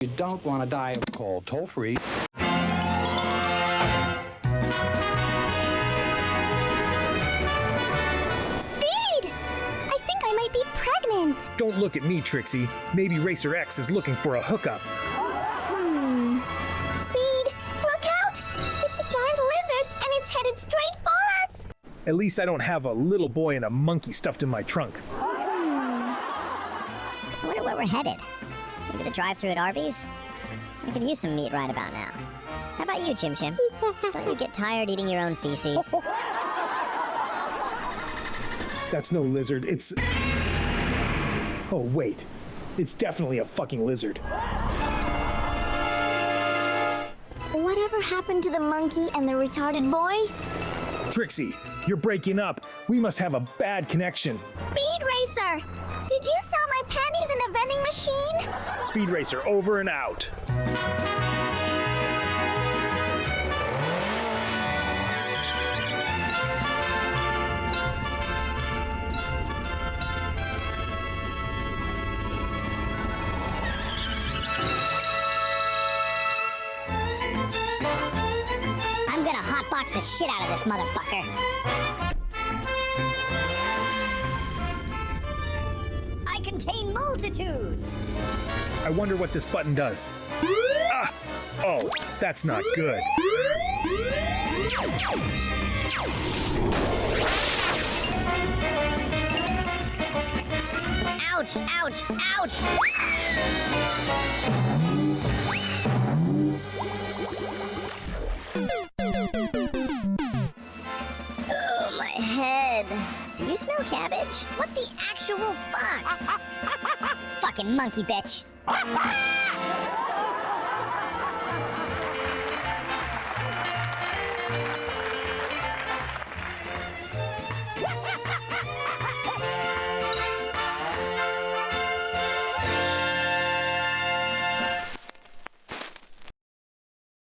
You don't want to die of cold. Toll-free. Speed! I think I might be pregnant. Don't look at me, Trixie. Maybe Racer X is looking for a hookup. Speed, look out! It's a giant lizard and it's headed straight for us! At least I don't have a little boy and a monkey stuffed in my trunk. I wonder where we're headed. Maybe the drive-thru at Arby's? I could use some meat right about now. How about you, Chim Chim? Don't you get tired eating your own feces? That's no lizard, it's... Oh, wait. It's definitely a fucking lizard. Whatever happened to the monkey and the retarded boy? Trixie, you're breaking up. We must have a bad connection. Speed Racer! Did you sell my panties in a vending machine? Speed Racer, over and out. I'm gonna hotbox the shit out of this motherfucker. I contain multitudes! I wonder what this button does. Ah! Oh, that's not good. Ouch, ouch, ouch! Oh, my head. Do you smell cabbage? What the actual fuck? Fucking monkey bitch.